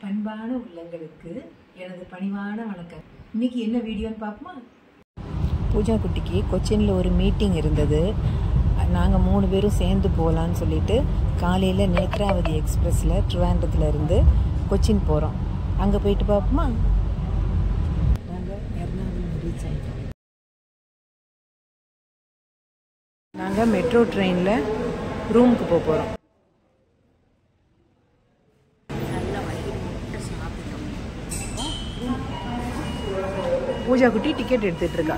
பண்பான உள்ளங்களுக்கு எனது பணிவான வணக்கம். இன்னைக்கு என்ன வீடியோன்னு பார்ப்போமா? பூஜா குட்டிக்கு கொச்சினில் ஒரு மீட்டிங் இருந்தது. நாங்கள் 3 பேரும் சேர்ந்து போகலான்னு சொல்லிட்டு காலையில் நேத்ராவதி எக்ஸ்பிரஸில் ட்ரிவாண்டத்தில் இருந்து கொச்சின் போகிறோம். அங்கே போயிட்டு பார்ப்போமா? நாங்கள் எர்ணாகுளம் ரீச் ஆகிட்டோம். நாங்கள் மெட்ரோ ட்ரெயினில் ரூமுக்கு போக போகிறோம். பூஜா குட்டி டிக்கெட் எடுத்துட்டு இருக்கா.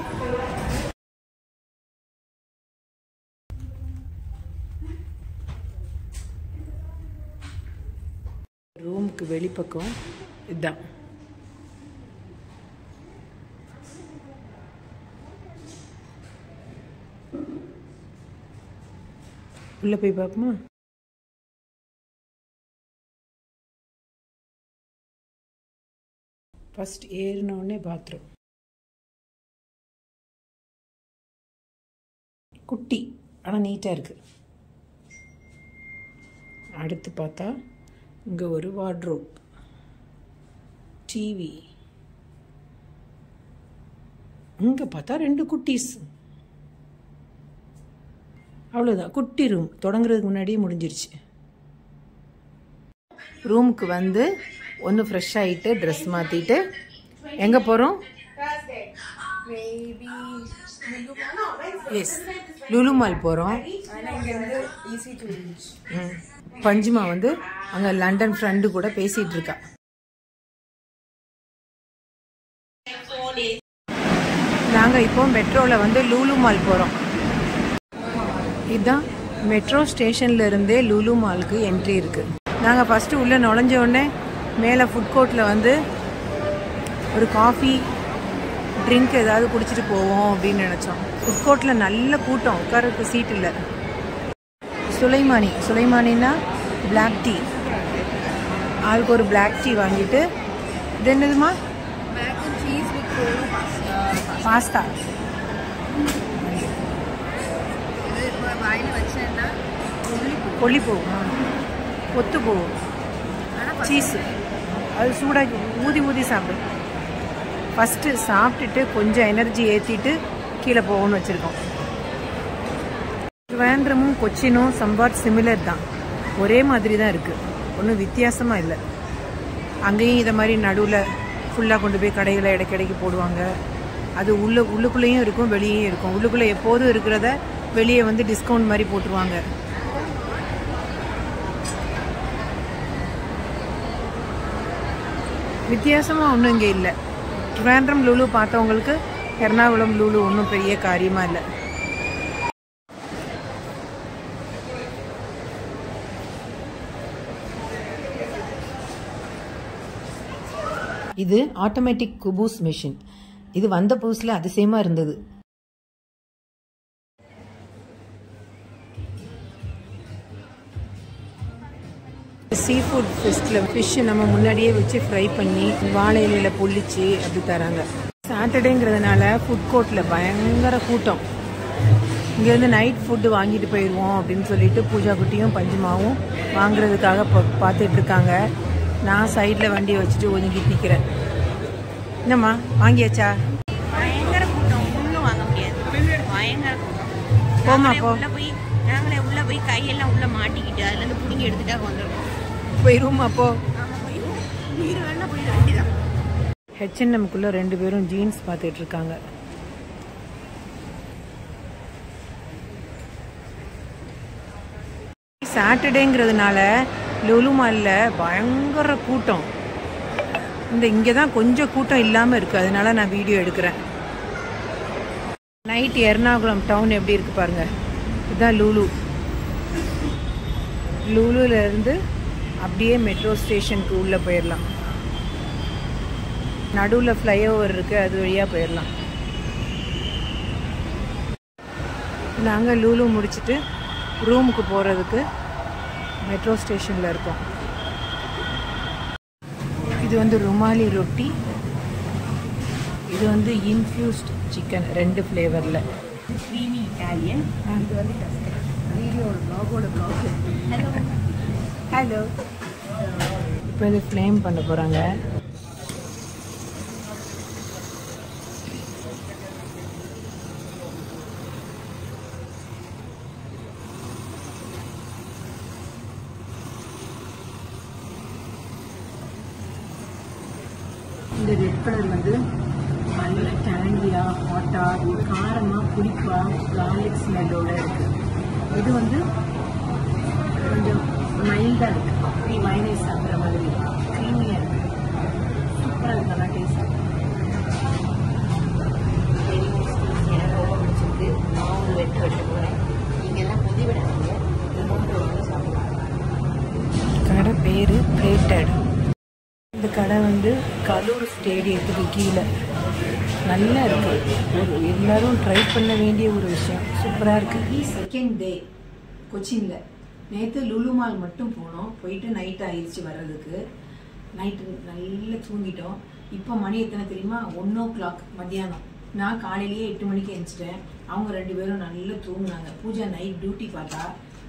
ரூமுக்கு வெளிப்பக்கம் இதுதான். உள்ள போய் பார்ப்போமா? ஃபர்ஸ்ட் ஏறினோடனே பாத்ரூம். குட்டி ஆனால் நீட்டாக இருக்குது. அடுத்து பார்த்தா இங்கே ஒரு வார்ட்ரோப், டிவி. இங்கே பார்த்தா 2 குட்டீஸ். அவ்வளோதான், குட்டி ரூம். தொடங்குறதுக்கு முன்னாடியே முடிஞ்சிருச்சு. ரூமுக்கு வந்து ஒன்று ஃப்ரெஷ் ஆகிட்டு ட்ரெஸ் மாற்றிட்டு எங்கே போகிறோம்? எஸ், லுலு மால் போகிறோம். பஞ்சுமா வந்து அங்கே லண்டன் ஃப்ரெண்டு கூட பேசிகிட்டு இருக்கா. நாங்கள் இப்போ மெட்ரோவில் வந்து லுலு மால் போகிறோம். இதுதான் மெட்ரோ ஸ்டேஷனில் இருந்தே லுலு மாலுக்கு என்ட்ரி இருக்குது. நாங்கள் ஃபஸ்ட்டு உள்ளே நுழைஞ்ச உடனே மேலே ஃபுட் கோர்ட்டில் வந்து ஒரு காஃபி ட்ரிங்க் ஏதாவது குடிச்சிட்டு போவோம் அப்படின்னு நினச்சோம். ஃபுட் கோர்ட்டில் நல்ல கூட்டம், உட்காரத்துக்கு சீட் இல்லை. சுலைமானின்னா பிளாக் டீ. ஆளுக்கு ஒரு பிளாக் டீ வாங்கிட்டு, இது என்னதுமா? பாஸ்தா. கொல்லி போகும், ஒத்து போகும். சீஸு அது சூடாக ஊதி சாப்பிடு. ஃபஸ்ட்டு சாப்பிட்டுட்டு கொஞ்சம் எனர்ஜி ஏற்றிட்டு கீழே போகணும்னு வச்சுருக்கோம். ட்ரிவாண்ட்ரமும் கொச்சினும் சம்பாட் சிமிலர் தான், ஒரே மாதிரி தான் இருக்குது, ஒன்றும் வித்தியாசமாக இல்லை. அங்கேயும் இதை மாதிரி நடுவில் ஃபுல்லாக கொண்டு போய் கடைகளை இடைக்கிடைக்கு போடுவாங்க. அது உள்ளுக்குள்ளேயும் இருக்கும், வெளியேயும் இருக்கும். உள்ளுக்குள்ளே எப்போதும் இருக்கிறத வெளியே வந்து டிஸ்கவுண்ட் மாதிரி போட்டுருவாங்க. வித்தியாசமாக ஒன்றும் இங்கே இல்லை. ட்ரிவாண்ட்ரம் லுலு பார்த்தவங்களுக்கு எர்ணாகுளம் லுலு ஒன்றும் பெரிய காரியமாக இல்லை. இது ஆட்டோமேட்டிக் குபூஸ் மிஷின். இது வந்த புதுசில் அதிசயமாக இருந்தது. சீ ஃபுட் ஃபெஸ்ட்டில் ஃபிஷ்ஷு நம்ம முன்னாடியே வச்சு ஃப்ரை பண்ணி வாழை இலையில் பொள்ளிச்சு அப்படி தராங்க. சாட்டர்டேங்கிறதுனால ஃபுட் கோர்ட்டில் பயங்கர கூட்டம். இங்கேருந்து நைட் ஃபுட்டு வாங்கிட்டு போயிடுவோம் அப்படின்னு சொல்லிட்டு பூஜா குட்டியும் பஞ்சுமாவும் வாங்குறதுக்காக பார்த்துட்டு இருக்காங்க. நான் சைடில் வண்டியை வச்சுட்டு ஒதுங்கிட்டு நிற்கிறேன். என்னம்மா வாங்கியாச்சா? பயங்கர கூட்டம், ஒன்றும் வாங்க முடியாது. பயங்கர கூட்டம். போமா போ. நாங்களே உள்ளே போய் கையெல்லாம் உள்ளே மாட்டிக்கிட்டு அதுலேருந்து பிடிங்கி எடுத்துட்டா வந்துடுவோம். போயிடுவோமா போ. உயிர் வேணா போயிட வேண்டியதான். H&Mக்குள்ளே 2 பேரும் ஜீன்ஸ் பார்த்துட்டு இருக்காங்க. சாட்டர்டேங்கிறதுனால லுலு மாலில் பயங்கர கூட்டம். இங்கே தான் கொஞ்சம் கூட்டம் இல்லாமல் இருக்குது, அதனால நான் வீடியோ எடுக்கிறேன். நைட் எர்ணாகுளம் டவுன் எப்படி இருக்குது பாருங்கள். இதுதான் லுலு. லுலுலேருந்து அப்படியே மெட்ரோ ஸ்டேஷனுக்கு உள்ளே போயிடலாம். நடுவில் ஃப்ளைஓவர் இருக்குது, அது வழியாக போயிடலாம். நாங்கள் லுலு முடிச்சுட்டு ரூமுக்கு போகிறதுக்கு மெட்ரோ ஸ்டேஷனில் இருக்கோம். இது வந்து ருமாலி ரொட்டி, இது வந்து இன்ஃப்யூஸ்ட் சிக்கன் 2 ஃப்ளேவரில். க்ரீமி இட்டாலியன், இது வந்து டஸ்கன். வீடியோட ப்ளாகோட ப்ளாக். ஹலோ ஹலோ இப்போ இது ஃப்ளேம் பண்ண போகிறாங்க. இந்த ரெட் கலர் வந்து நல்ல டேங்கியாக ஹாட்டாக காரமாக புளிப்பாக கார்லிக் ஸ்மெல்லோட இருக்குது. இது வந்து கொஞ்சம் மைல்டாக இருக்குது, மைனஸ் சாப்பிட்ற மாதிரி க்ரீமியாக இருக்குது. சூப்பராக இருக்குது, நல்லா டேஸ்ட்டாக. எனக்கு ரொம்ப பிடிச்சிருக்கு. நான் ஒரு வெட்டு வெட்ட போகிறேன். நீங்கள் எல்லாம் புதி விடாதீங்க, ரிமோட் வந்து சாப்பிடலாம். கடை பேர் பிளேட்டட். இந்த கடை வந்து கலூர் ஸ்டேடியத்துக்கு கீழே நல்லா இருக்குது. எல்லாரும் ட்ரை பண்ண வேண்டிய ஒரு விஷயம். சூப்பராக இருக்குது. செகண்ட் டே கொச்சினில். நேற்று லுலு மால் மட்டும் போனோம். போயிட்டு நைட் ஆயிடுச்சு வர்றதுக்கு. நைட்டு நல்லா தூங்கிட்டோம். இப்போ மணி எத்தனை தெரியுமா? 1 o'clock மத்தியானம். நான் காலையிலேயே 8 மணிக்கு எழுந்திச்சிட்டேன். அவங்க 2 பேரும் நல்லா தூங்குனாங்க. பூஜா நைட் டியூட்டி பார்த்தா,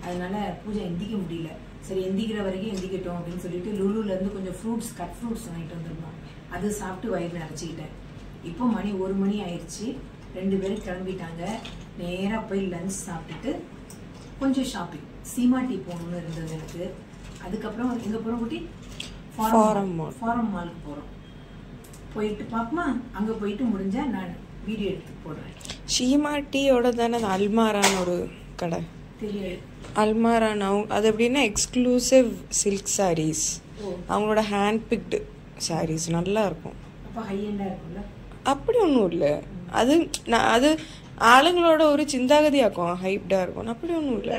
அதனால பூஜா எந்திக்க முடியல. சரி எந்திக்கிற வரைக்கும் எந்திக்கட்டும் அப்படின்னு சொல்லிட்டு லுலுலேருந்து கொஞ்சம் ஃப்ரூட்ஸ், கட் ஃப்ரூட்ஸ் வாங்கிட்டு வந்துருந்தோம். அது சாப்பிட்டு வயிறு நிறச்சிக்கிட்டேன். இப்போ மணி 1 மணி ஆயிடுச்சு. 2 பேரும் கிளம்பிட்டாங்க. நேராக போய் லஞ்ச் சாப்பிட்டுட்டு கொஞ்சம் ஷாப்பிங், சீமாட்டி போகணும்னு இருந்தது எனக்கு. அதுக்கப்புறம் எங்கே போகிறோம் குட்டி? ஃபாரம் மாலுக்கு போகிறோம். போயிட்டு பார்ப்போமா? அங்கே போயிட்டு முடிஞ்சால் நான் வீடியோ எடுத்து போடுறேன். சீமாட்டியோட தானே அல்மாரான்னு ஒரு கடை. தெரியாது. அல்மாரான் அது எப்படின்னா எக்ஸ்க்ளூசிவ் சில்க் சாரீஸ், அவங்களோட ஹேண்ட் பிக்டு சாரீஸ் நல்லா இருக்கும். அப்போ ஹை எண்டாக இருக்கும்ல? அப்படி ஒன்றும் இல்லை. அது ஆளுங்களோட ஒரு சிந்தாகதியாக்கும், ஹைப்டா இருக்கும். அப்படி ஒன்றும் இல்லை.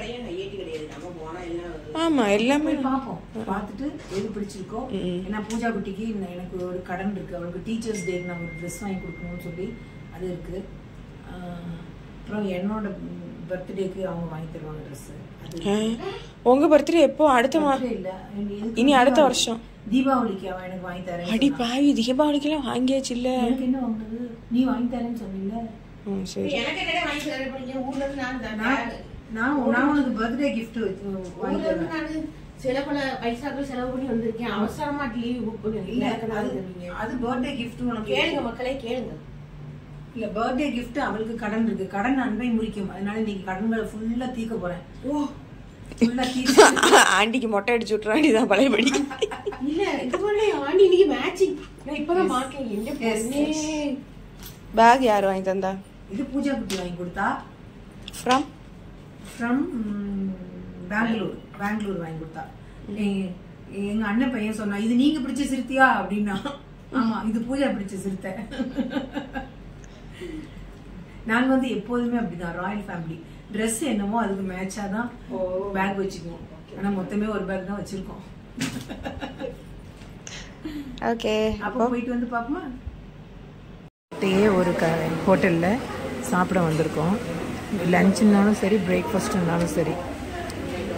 ஆமாம், எல்லாமே பார்ப்போம். பார்த்துட்டு எது பிடிச்சிருக்கோ. ஏன்னா பூஜா குட்டிக்கு எனக்கு ஒரு கடன் இருக்கு. அவளுக்கு டீச்சர்ஸ் டேக்கு நான் ஒரு ட்ரெஸ் வாங்கி கொடுக்கணும்னு சொல்லி அது இருக்கு. அப்புறம் என்னோட பர்த்டேக்கு அவங்க வாங்கி தருவாங்க ட்ரெஸ். உங்க பர்த்டே எப்போ? அடுத்த மாதம் இல்ல, இனி அடுத்த வருஷம் தீபாவளிக்கு அவன் எனக்கு வாங்கி தரேன். அடி பாவி, தீபாவளிக்கெல்லாம் வாங்கியாச்சு இல்ல? எனக்கு என்ன வாங்குறது? நீ வாங்கி தரேன்னு சொன்னீங்க. சரி, நான் உனக்கு பர்த்டே கிஃப்ட் வாங்கி தரேன். சில பல பைசாக்கள் செலவு பண்ணி வந்திருக்கேன். அவசரமா லீவ் புக் பண்ணி அது பர்த்டே கிஃப்ட். உனக்கு கேளுங்க மக்களே, கேளுங்க. இல்ல, பர்த்டே கிஃப்ட் அவளுக்கு கடன் இருக்கு. கடன் அன்பை முறிக்கும். அதனால இன்னைக்கு கடன்களை ஃபுல்லா தீர்க்க போறேன். ஆண்டிக்கு மொட்டை அடிச்சு விட்டுறாண்டிதான் பழையபடி. இல்ல இது பண்ண ஆண்டி இன்னைக்கு மேட்சிங். நான் இப்பதான் பாக்கேன். பேக் யார் வாங்கி தந்தா? இது பூஜா குட்டி வாங்கி கொடுத்தா. ஃப்ரம் பெங்களூர் வாங்கி கொடுத்தா. எங்க அண்ணன் பையன் சொன்னா, இது நீங்க பிடிச்ச சிறுத்தியா அப்படின்னா. ஆமா, இது பூஜா பிடிச்ச சிறுத்தை. நாங்க வந்து எப்போதுமே அப்படிதான், ராயல் ஃபேமிலி. ட்ரெஸ் என்னமோ அதுக்கு மேட்சா தான் பேக் வச்சுக்குவோம். ஆனா மொத்தமே ஒரு பேக் தான் வச்சிருக்கோம். ஓகே, அப்போ போயிட்டு வந்து பாப்போமா? ஒரு ஹோட்டல்ல சாப்பிட வந்திருக்கோம். லஞ்சுனாலும் சரி, பிரேக்ஃபாஸ்ட்னாலும் சரி.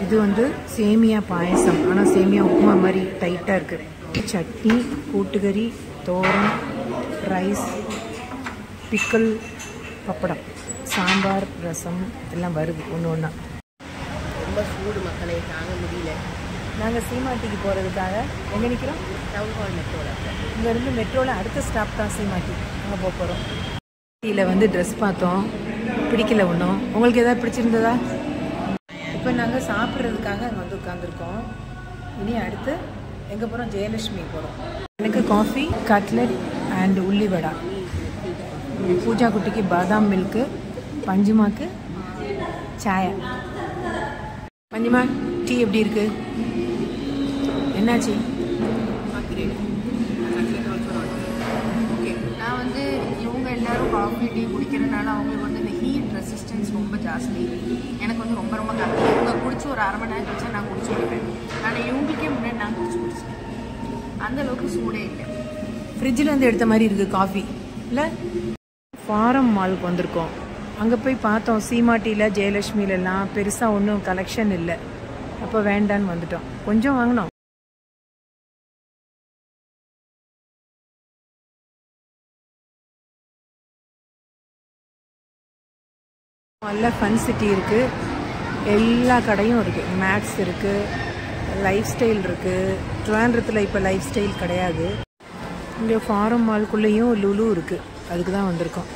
இது வந்து சேமியா பாயசம். ஆனால் சேமியா உப்புமா மாதிரி டைட்டாக இருக்குது. சட்னி, கூட்டுக்கறி, தோரம், ரைஸ், பிக்கல், பப்படம், சாம்பார், ரசம் எல்லாம் வருது ஒன்று ஒன்றா. ரொம்ப சூடு மக்களை தாங்க முடியல. நாங்கள் சீமாட்டிக்கு போகிறதுக்காக எங்கே நிற்கிறோம்? டவுன் ஹால் மெட்ரோவில். இங்கேருந்து மெட்ரோவில் அடுத்த ஸ்டாப் தான் சீமாட்டி. அங்கே போக போகிறோம். இதில் வந்து ட்ரெஸ் பார்த்தோம், பிடிக்கல ஒன்றும். உங்களுக்கு எதாவது பிடிச்சிருந்ததா? இப்போ நாங்கள் சாப்பிட்றதுக்காக அங்கே வந்து உட்காந்துருக்கோம். இனி அடுத்து எங்கே போகிறோம்? ஜெயலட்சுமி போகிறோம். எனக்கு காஃபி, கட்லெட் அண்ட் உள்ளி வடா. பூஜா குட்டிக்கு பாதாம் மில்க்கு, பஞ்சுமாக்கு சாயா. பஞ்சுமா, டீ எப்படி இருக்கு? என்னாச்சு? ஓகே, நான் வந்து இவங்க எல்லாரும் காஃபி டீ குடிக்கிறதுனால அவங்களுக்கு வந்து இந்த ஹீட் ரெசிஸ்டன்ஸ் ரொம்ப ஜாஸ்தி. எனக்கு வந்து ரொம்ப ரொம்ப கம்மி. இவங்க குடிச்சு ஒரு 1/2 மணி நேரம் கழிச்சா நான் குடிச்சு விடுவேன். ஆனால் இவங்களுக்கே முன்னாடி நான் குடிச்சேன். அந்தளவுக்கு சூடே இல்லை. ஃப்ரிட்ஜில் இருந்து எடுத்த மாதிரி இருக்குது காஃபி இல்லை? ஃபாரம் மாலுக்கு வந்திருக்கோம். அங்கே போய் பார்த்தோம், சீமாட்டியில் ஜெயலட்சுமியிலலாம் பெருசாக ஒன்றும் கலெக்ஷன் இல்லை. அப்போ வேண்டான்னு வந்துட்டோம். கொஞ்சம் வாங்கினோம். நல்ல ஃபன் சிட்டி இருக்குது. எல்லா கடையும் இருக்குது. மேக்ஸ் இருக்குது, லைஃப் ஸ்டைல் இருக்குது. ட்ரிவாண்ட்ரத்தில் இப்போ லைஃப் ஸ்டைல் கிடையாது. இங்கே ஃபாரம் மால்குள்ளேயும் லுலு இருக்குது. அதுக்கு தான் வந்திருக்கோம்.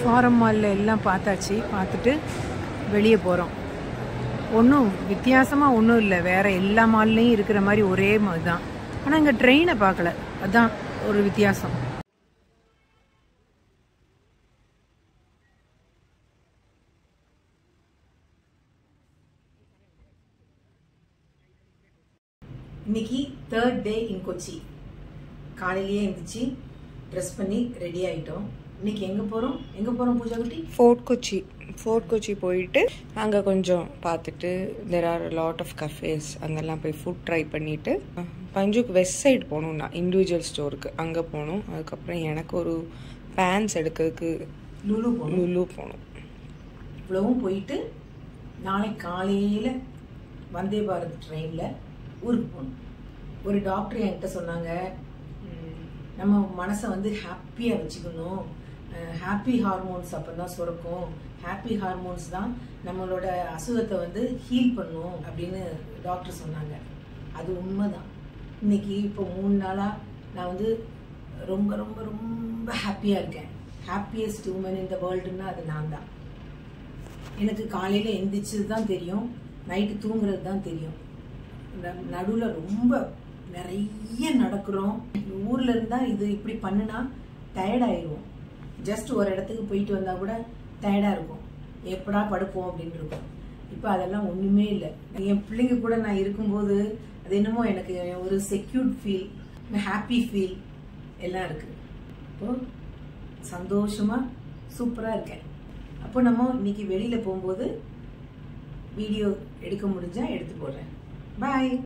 ஃபாரம் மாலில் எல்லாம் பார்த்தாச்சு. பார்த்துட்டு வெளியே போகிறோம். ஒன்றும் வித்தியாசமாக ஒன்றும் இல்லை, வேறு எல்லா மால்லையும் இருக்கிற மாதிரி ஒரே மாதிரி தான். ஆனால் இங்கே ட்ரெயினை பார்க்கல, அதுதான் ஒரு வித்தியாசம். இன்னைக்கு 3rd டே இன் கொச்சி. காலையிலேயே எழுந்திரிச்சு ட்ரெஸ் பண்ணி ரெடி ஆகிட்டோம். இன்னைக்கு எங்கே போகிறோம் பூஜா குட்டி? ஃபோர்ட் கொச்சி போயிட்டு அங்கே கொஞ்சம் பார்த்துட்டு there are lot of cafes, அங்கெல்லாம் போய் ஃபுட் ட்ரை பண்ணிவிட்டு பஞ்சுக்கு வெஸ்ட் சைடு போகணும். நான் இண்டிவிஜுவல் ஸ்டோருக்கு அங்கே போகணும். அதுக்கப்புறம் எனக்கு ஒரு பேண்ட்ஸ் எடுக்கிறதுக்கு லுலு போகணும். இவ்வளவும் போயிட்டு நாளைக்கு காலையில் வந்தே பாரத் ட்ரெயினில் ஊருக்கு போகணும். ஒரு டாக்டர் என்கிட்ட சொன்னாங்க, நம்ம மனசை வந்து ஹாப்பியாக வச்சுக்கணும், ஹாப்பி ஹார்மோன்ஸ் அப்போ தான் சுரக்கும், ஹாப்பி ஹார்மோன்ஸ் தான் நம்மளோட அசுகத்தை வந்து ஹீல் பண்ணும் அப்படின்னு டாக்டர் சொன்னாங்க. அது உண்மைதான். இன்னைக்கு இப்போ 3 நாளாக நான் வந்து ரொம்ப ரொம்ப ரொம்ப ஹாப்பியாக இருக்கேன். ஹாப்பியஸ்ட் உமன் இன் த வேர்ல்டுன்னா அது நான் தான். எனக்கு காலையில் எந்திரிச்சது தான் தெரியும், நைட்டு தூங்குறது தான் தெரியும். இந்த நடுவில் ரொம்ப நிறைய நடக்கிறோம். ஊரில் இருந்தால் இது இப்படி பண்ணுனா டயர்டாயிடுவோம். ஜஸ்ட் ஒரு இடத்துக்கு போயிட்டு வந்தால் கூட டயர்டாக இருக்கும், எப்படா படுப்போம் அப்படின்னு இருக்கும். இப்போ அதெல்லாம் ஒன்றுமே இல்லை. என் பிள்ளைங்க கூட நான் இருக்கும்போது அது என்னமோ எனக்கு ஒரு செக்யூர்ட் ஃபீல், ஹாப்பி ஃபீல் எல்லாம் இருக்குது. இப்போது சந்தோஷமாக சூப்பராக இருக்கேன். அப்போ நம்ம இன்னைக்கு வெளியில் போகும்போது வீடியோ எடுக்க முடிஞ்சால் எடுத்து போடுறேன். பாய்.